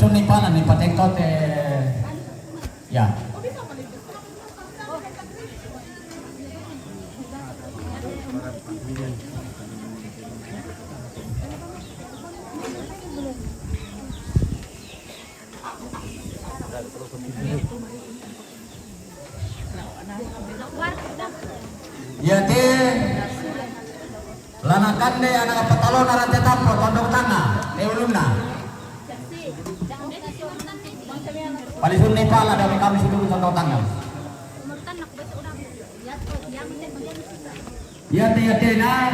Palisun ni pala ni patengkot ya. Ya di lanakan deh anak petalon arah tetapro tondok tanah ulumna palisun ni pala dari kami sudah tondok tanah ya di nah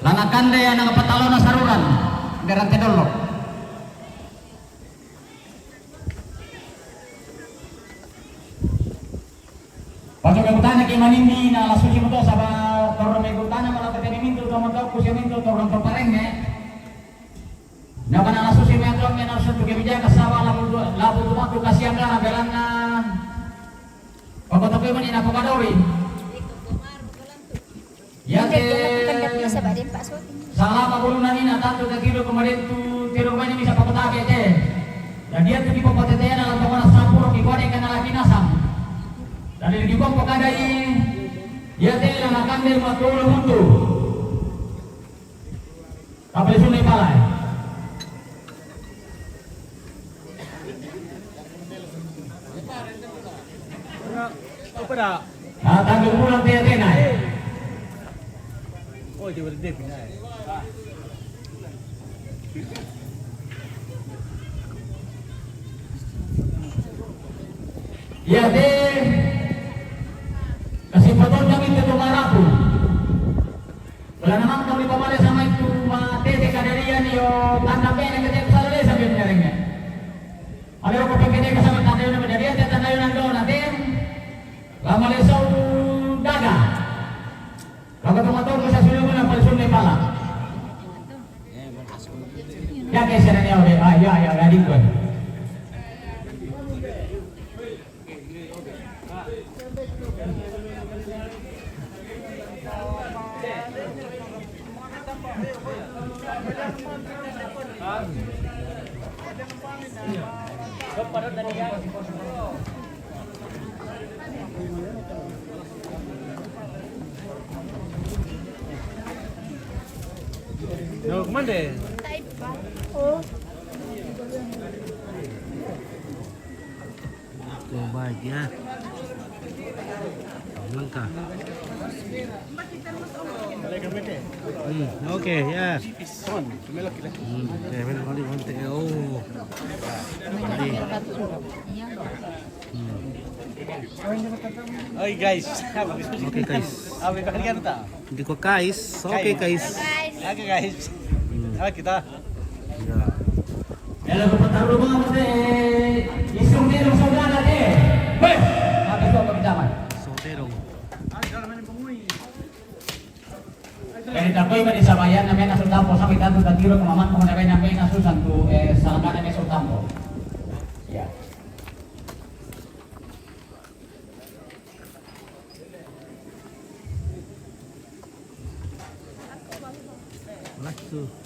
lanakan deh anak petalon saruran dari tedolok pasok ang utana kay manindi na lasuji mo to sa torong may utana mo lang katani minto to mo to kusya minto torong paparenge na kana lasuji mo to may nasun to kay kasawa labu tumato kasiyang na belang na pagkatapoy man ina pagadori yate salah pabulunan ina tanto na kilo kemarin tu tiro man bisa papatake te dan dia tu di papatetean alam pamana sapuro kikone kana lagi nasam dari gibong pakadai ya tela nakandir matulung mutu kapal sungai palai apa dah tanggung pulang tena oh dia berdek pinai ya kasih foto kami itu marapu. Wala naman kami pamali sama itu matete kadarian yo tanda pena kete salale sabi nyarenga. Ada ko pagkene kasama tanda yo madarian tanda yo nando natin. Lama lesau daga. Kalau tomato ko sa sulong na palsun ni pala. Ya kay sa niya oke. Ya gadi ko. no kemana Oh. Tuh baik ya. Lengkap. Oke ya. Kali kontek. Oh. Oi guys Oke guys. apa bakal kan tak Hindi ko guys. Oke guys. oke guys kita Ya. Ela ko pataru mo se isong nero saudara de. Weh, habis ko pagdaman. Soterong. Kaya tapoy man sa bayan na may nasultampo sa kitado datiro kumaman ko na may nasusan to sa lakana may sultampo. Ya. Langsung.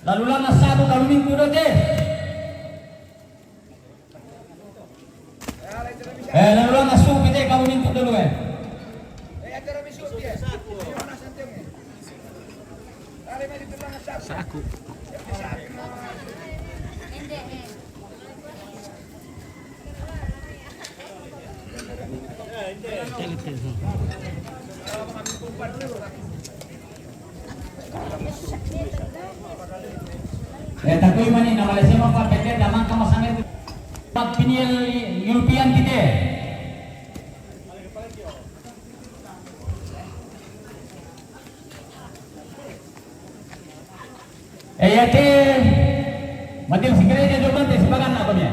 Lalu lang nasado kaluming kudo de. Lalu lang nasubi de kaluming kudo lo Sa ako. Takoy man ni na Malaysia mo pa pwede damang kamasangit pinil European kita. Yate madil sigere je joban te sibagan na ko niya.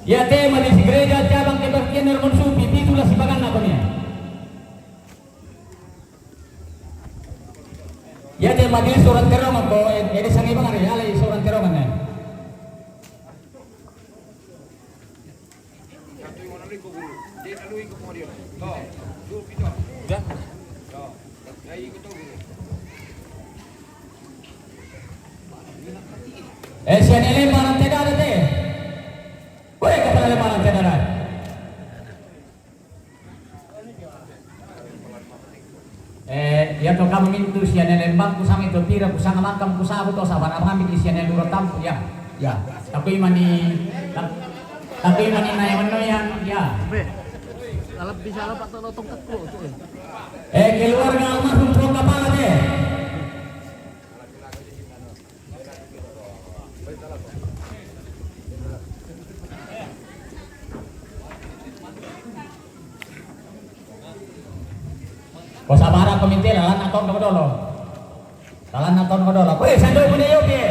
Yate madil sigere je cabang ke bagian nermonsu pipi tulah sibagan na ko niya. Yate madil surat teroman ko edi sangi bangar ya alai surat teroman na. Siya nilimparan tidak ada teh. Woi kepala limparan tidak ada. Ya to kami mintu siya nilembang kusang itu tira kusang makam kusabu to sabar kami di siya nilurot tampu ya. Ya. Tapi mani na yang yan ya. Be, alap bisa alap atau tongkat ko to eh. Keluarga almarhum pro kepala deh. Kau sabar komite lalan aton ka dolo. Lalan aton ka dolo. Weh sando punya yo ke.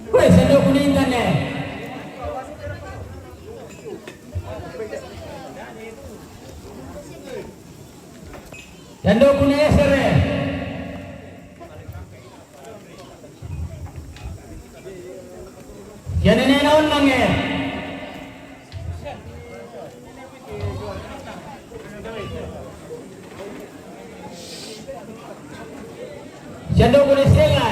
Weh sando punya intan ya. Sando punya sere. Yan na naon lang eh. Sando punya sela.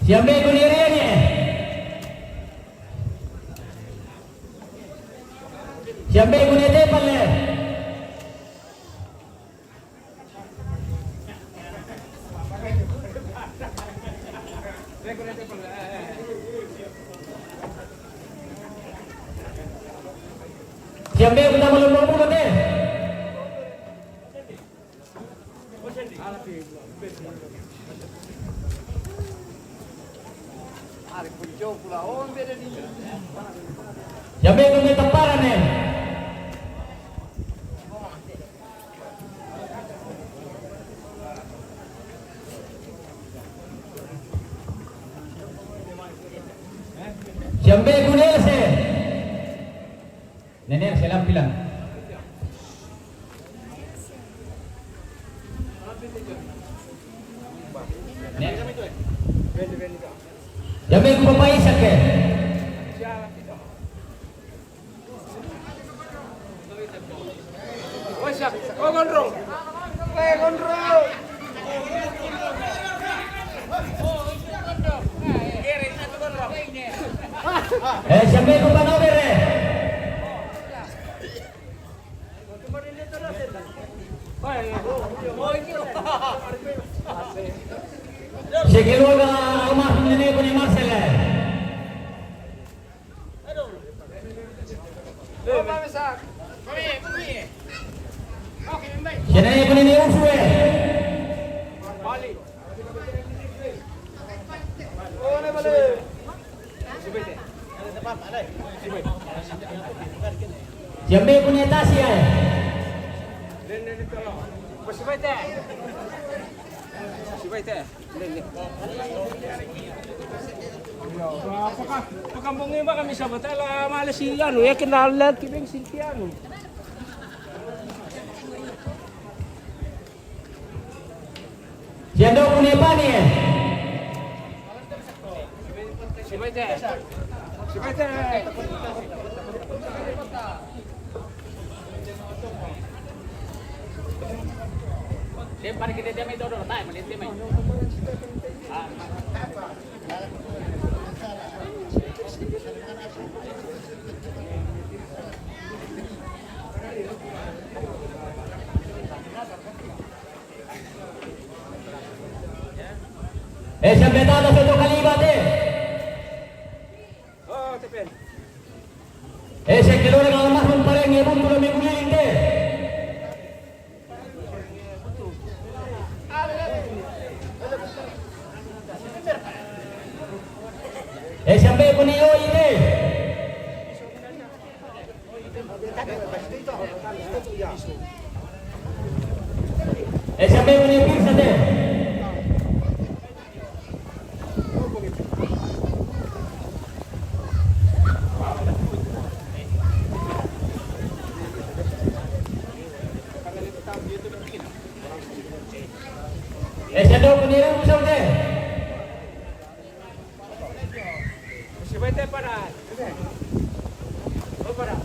Siambe kunirianya. Siambe kunete palle. Siambe kita belum deh. Siambe kunete temparan nih. Siambe kunete se. Nenek selam bilang. Siambe ku bapak Isak ke. Siambe ku panaw bere. Sige luar almarhum nenek ko ni Marcel. Siya nenek ko ni Usue. Siambe ko ni Tasya. Pakampungin ba kami sa Batala, Malasiyan, ya kinalat kibing Sintiano. Siya daw ko ni Pani. Sibete. Dia pada kita dia mai dodo tai menit dia mai. Sampai tahu satu kali ibadah. Oh, tepen. Saya keluar dengan almarhum paling ibu belum minggu ini. Sampai punio ini. Siapa yang menipir saja? Siapa yang menipir saja? Vete para. Voy para.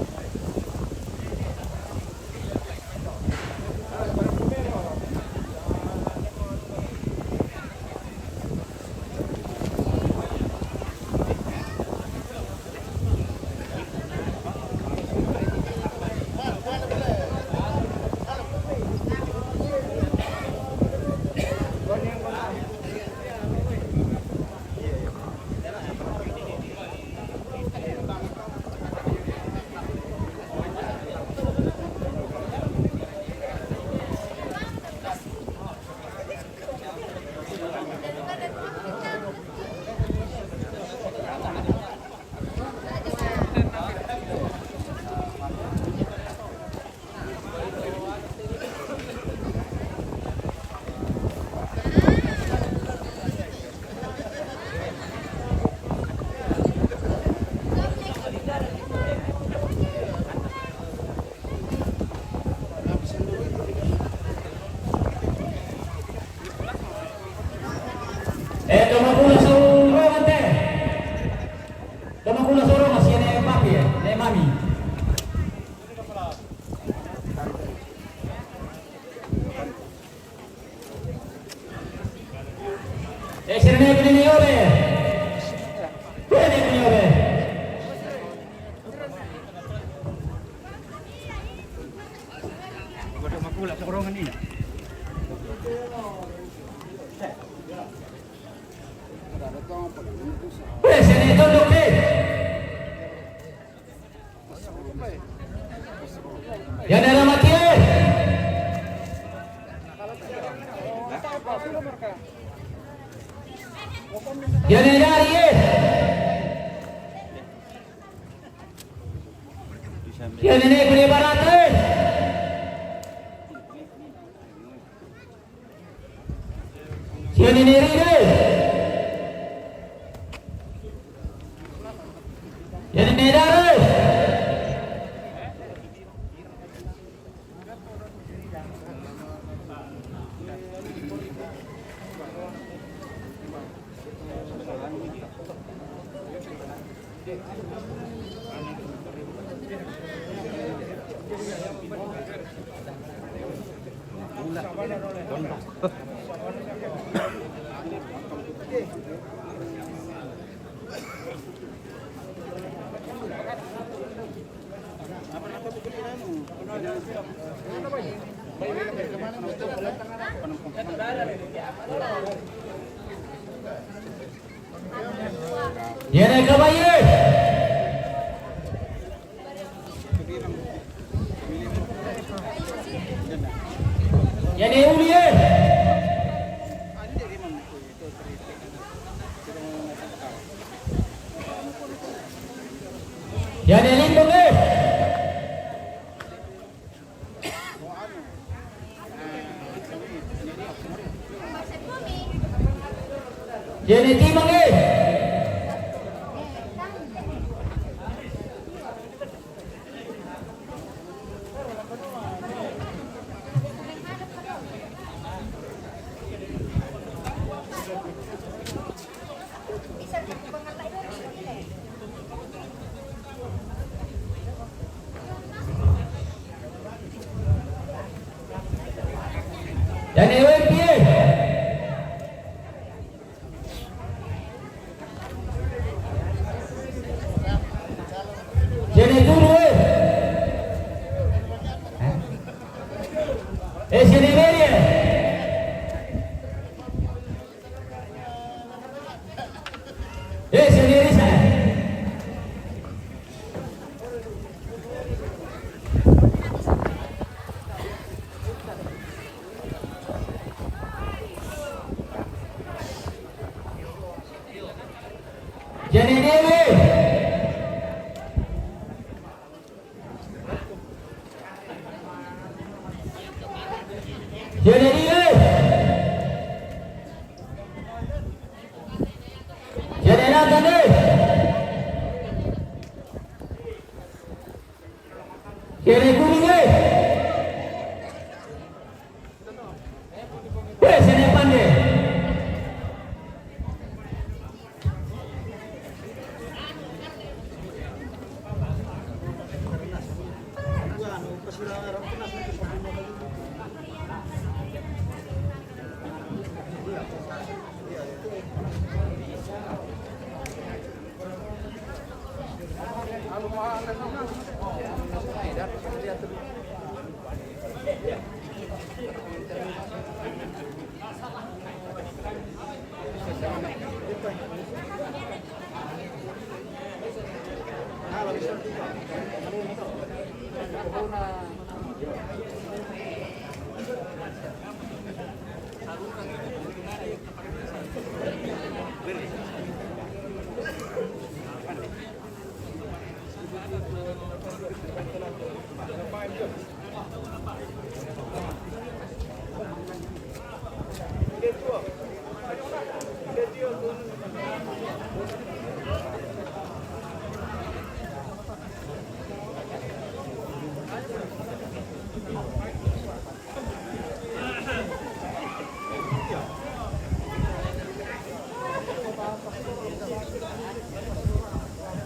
Tumakula suruh ante. Tumakula suruh masih ada papi ya, ada mami. Sini ni ole. Ni ole. Gua dah makula sekorongan ini. Sini tunduk ni. Yang dalam mati. Yang dari. Yang ini punya baratan. Yang ini ri. Yang ini dari. Dia naik ke bayi. Yang ni uli. Yang ni lindung ni. Yang ni timang ni. Yang ni WP. Yang ni dulu sini beri. Sini Risa. Jadi Dewi. Jadi Dewi.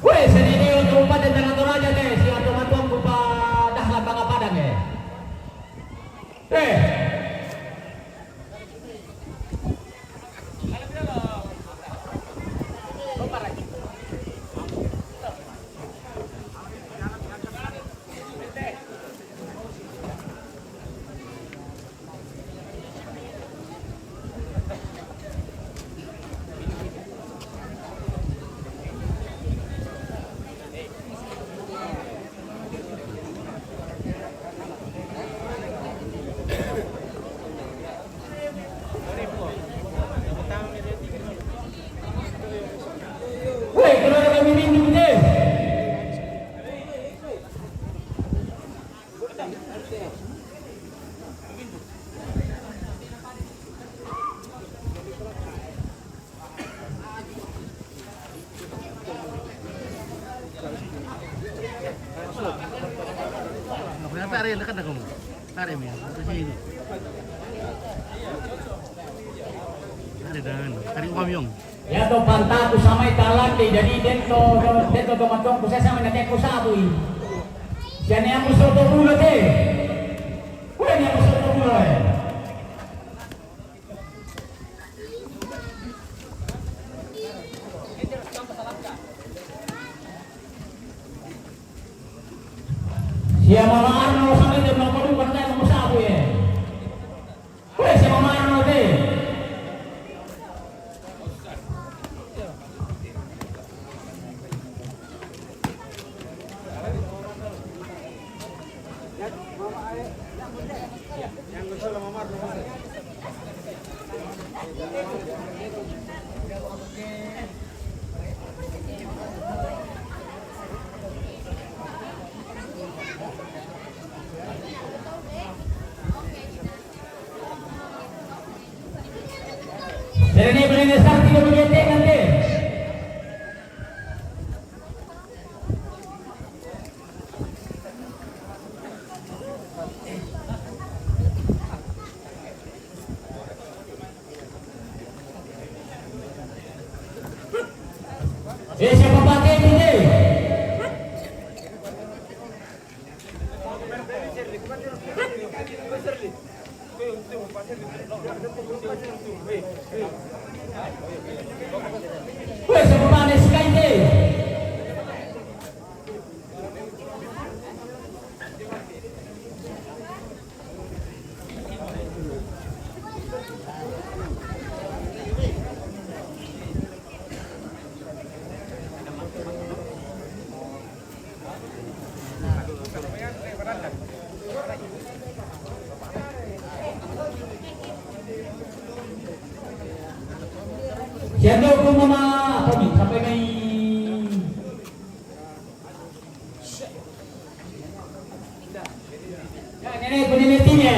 Weh, sendiri untuk umat dan jangan aja deh, si aturan berupa dahlan bangga padang ya. Weh, keluar kami minum deh. Kenapa hari dekat dah kamu? Hari ni, untuk sini. Hari dah, hari upam yung. Ya to pantaku samay talante jadi dento tomatong ko sa samay natin ko sa apoy. Diyan niya mo soto ulo de. Wala niya mo soto ulo eh. Siya Mama Arno samay de mga palumpan tayo mo sa apoy eh. Wala si Mama Arno de. Jadi ini boleh besar tidak menyetek nanti. Siapa pakai ini? Weh, siapa pakai sekali ini? Siapa ko mama apa nih sampai may ya nenek penelitinya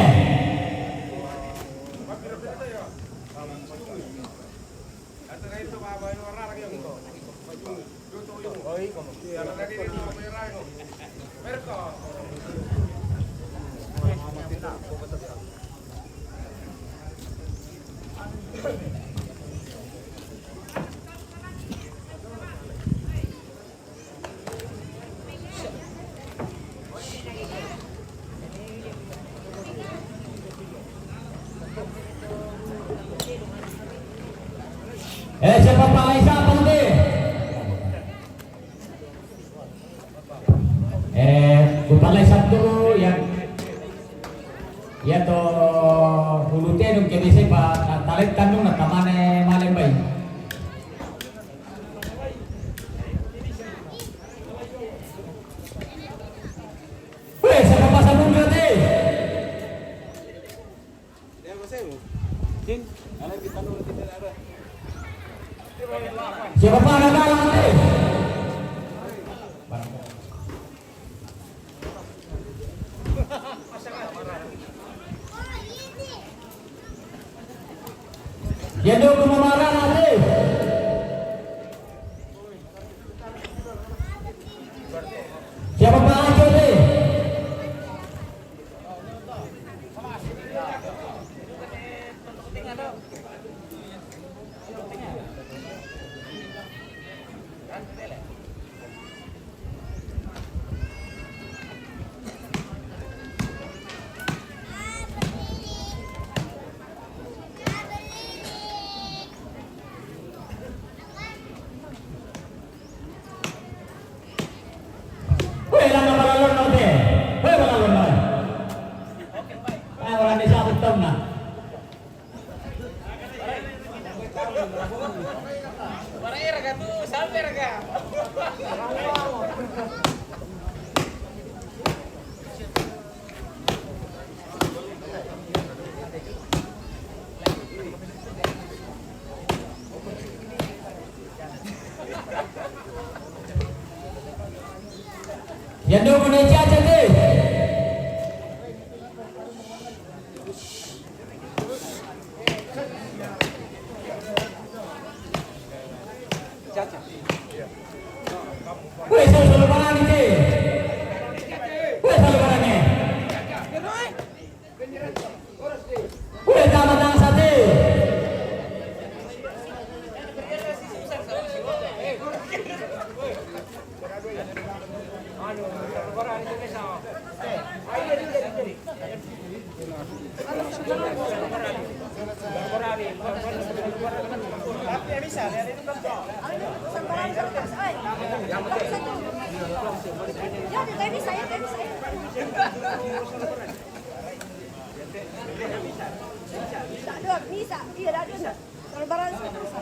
Siapa palay satu nanti? Palay satu yang ya to hulute nung kini sih pak talit kanung na tamane malembay. Weh, siapa pasang dulu nanti? Siapa pak ada nanti? Ya dong marah nanti. Siapa pak Ajo deh? Weh, lang balon nanti. Weh, balon nanti. Orang desa betul nah. Yang dulu Indonesia aja deh. Weh, selalu barang ini. Weh, selalu barangnya. Weh, tamat sate. Bisa, iya ada. Kalau barang bisa.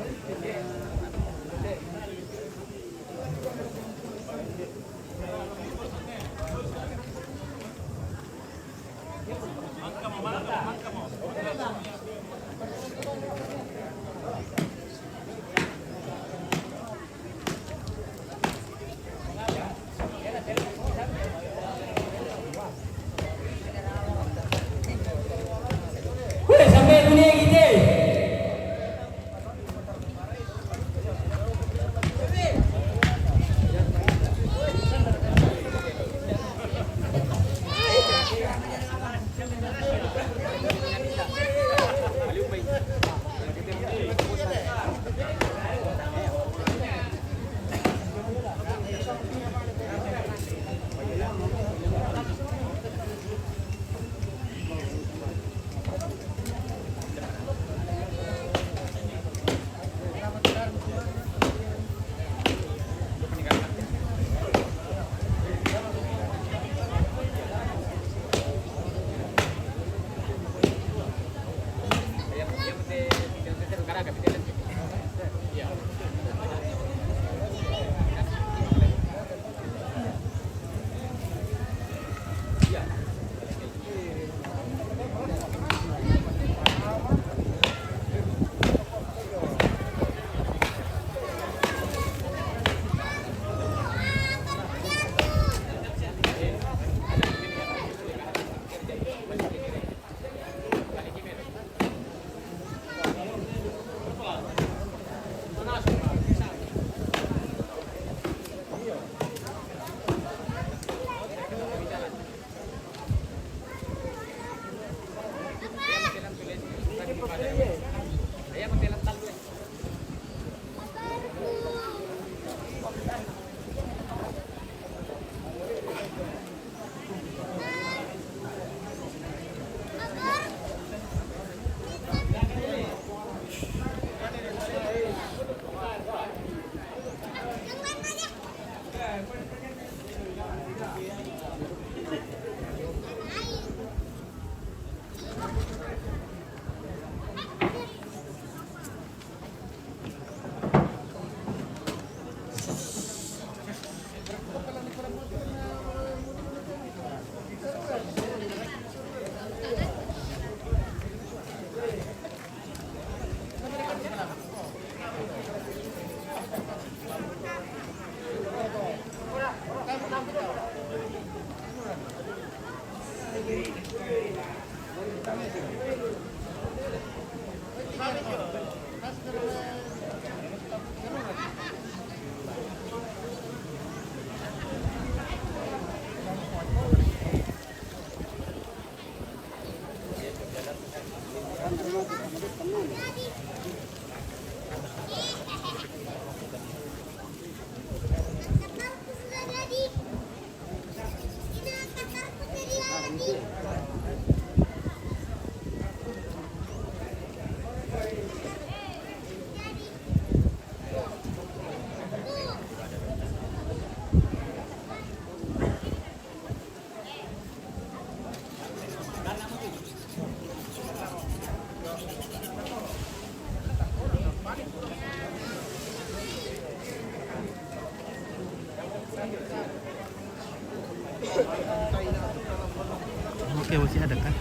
Oke, masih ada kan?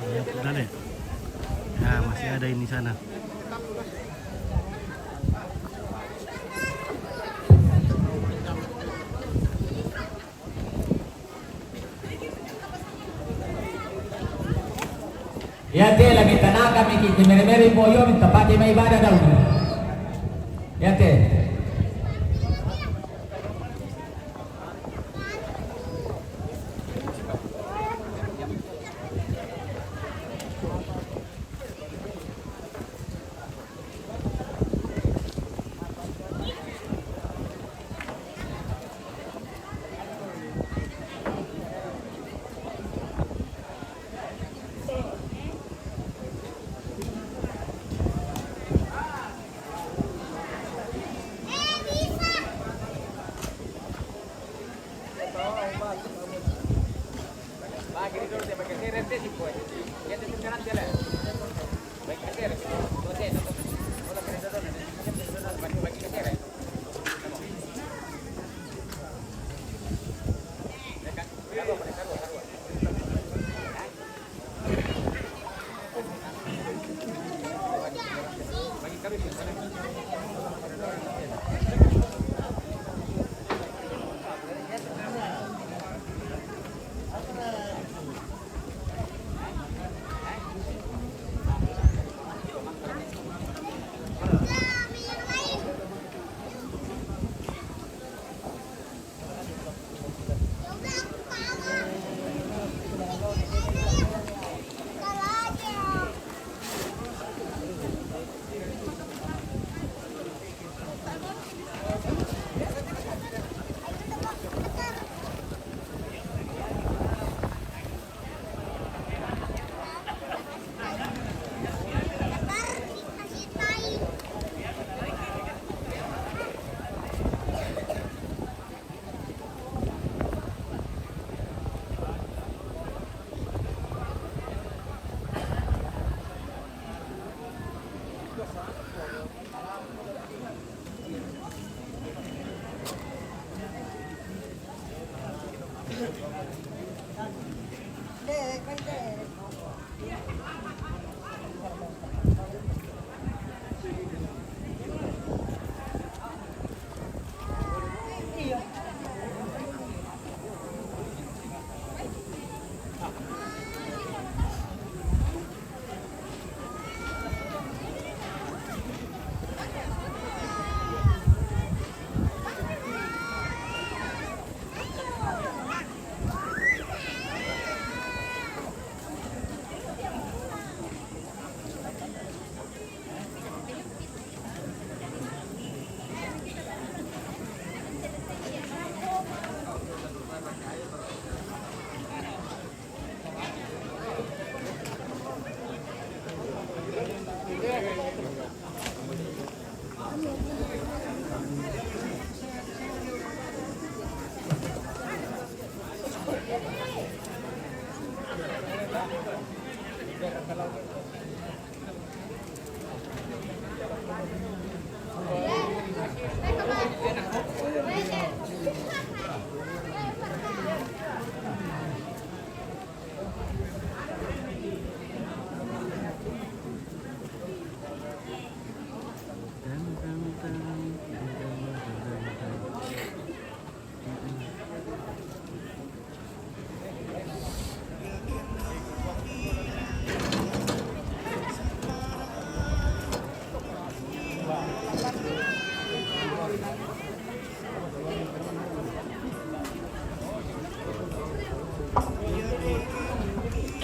Ya, udah deh. Ya, masih ada ini sana. Ya te lagi tanah kami kiki mere poyo minta pakai mai ibadah dah. Ya te.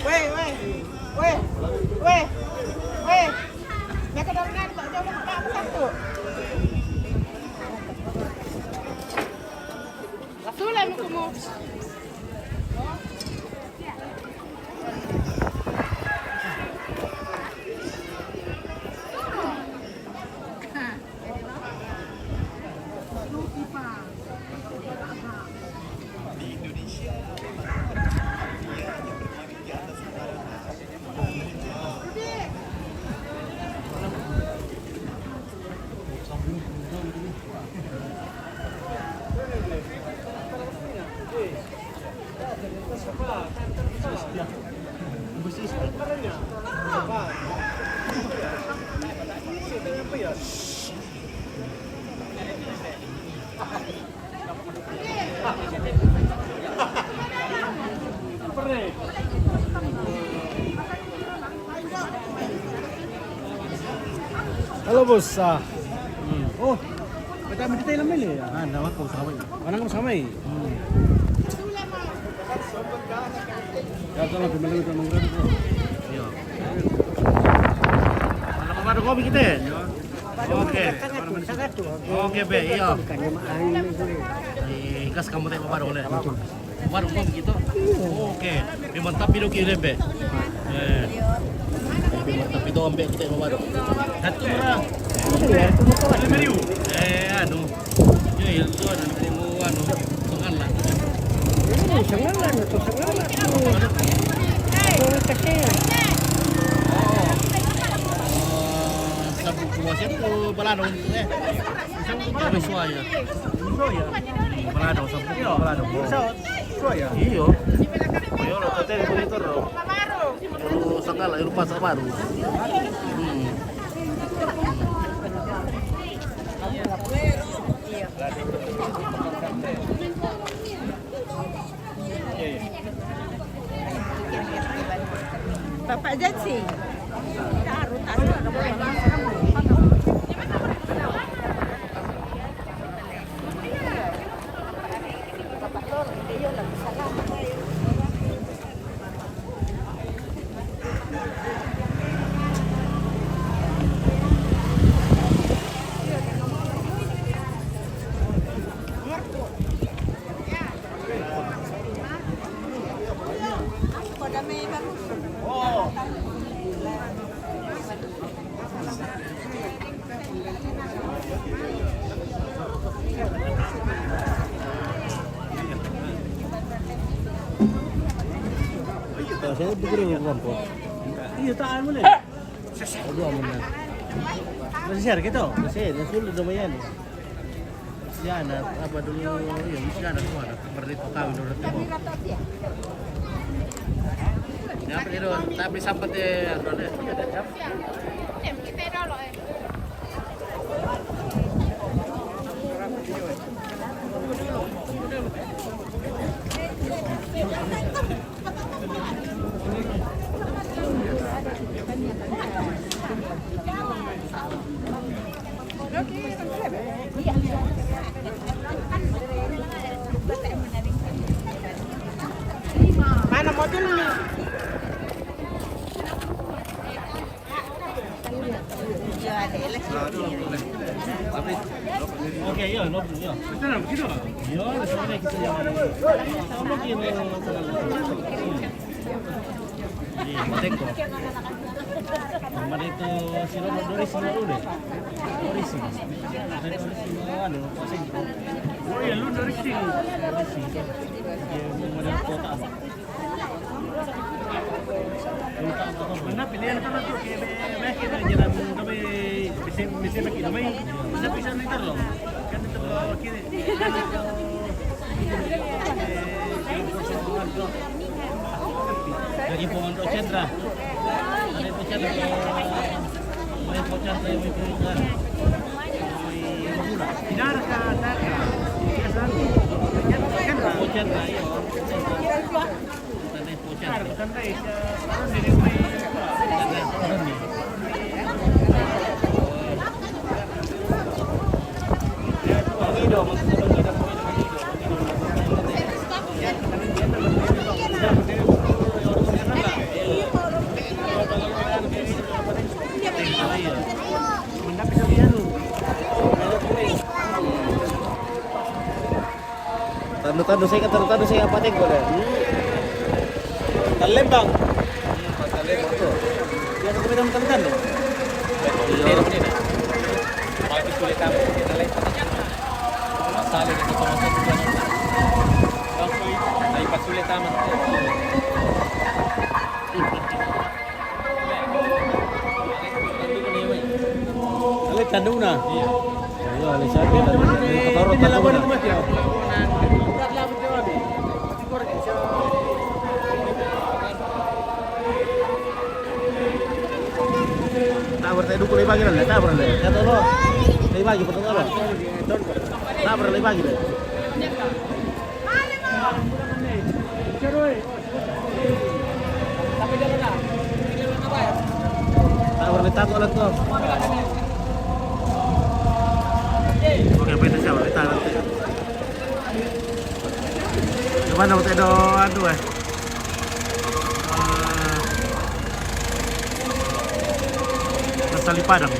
Weh, weh. Weh. Weh. Weh. Nak kena dengar tak jauh nak satu. Sulam kamu. Halo bos. Oh, kita ambil detail ambil ya. Ah, nama kau sama. Mana kamu sama ya? Ya tolong kembali ke mangga. Iya. Mana baru kopi kita? Oke. Oke, be, iya. Kas kamu teh baru oleh. Baru kopi gitu. Oke. Memang tapi lo kira be. Tapi itu ambek kita baru. Satu murah. Anu. Ya itu ada anu. Sengal lah. Sabuk kuasnya tuh balado. Sabuk suaya. Balado sabuk balado. Suaya. Iyo. Yo lo tete di monitor lo. Lo sakala lupa baru. Bapak Jatsi. Taruh. Saya pikir kelompok. Iya tahan boleh. Aduh aman. Masih share gitu. Masih, sulit lumayan. Ya ada apa dulu ya mesti ada tuh ada berditu kawin udah temu. Ya pero tapi sampai deh ada. Mana modul ni? Ya ada Oke, ya, lo ya. Betul begitu. Ya, sebenarnya kita yang sama kini Iya, Mateko. Kemarin itu silo Doris silo deh. Doris sih. Doris silo anu, Sentro. Oh iya lu dari sini. Doris sih. Dia model kota apa? Kota apa? Mana pilihan kan tuh kayak kita jalan kami bisa pakai namanya. Mana bisa ntar loh. Kan itu kiri. Dari Pondok Cendra. Ada itu Cendra. Mai Pochan saya mai Purungan. Tidak ada data. Biasa. Kan Pochan ya. Tanah Pochan. kan dai sekarang dari mai. Tado saya apa tengko deh. Lembang. Lembang tuh. Dia tuh kami teman-teman deh. Iya. Tapi sulit tamu kita lain. Masalah itu sama satu bulan. Tapi pas sulit tamu. Alit tandung na. Iya. Ayo alit sa akin. Katorot na laban Mas ya. Berat lah betul abi. Tabur tayo dukul ibagi lang. Tabur lang. Kato lo. Ibagi patong lo. Tabur lang ibagi lang. Tabur lang tato lang to. Oke, pwede siya. Ulit tayo. Gimana mo tayo aduh Nasa Lipadang.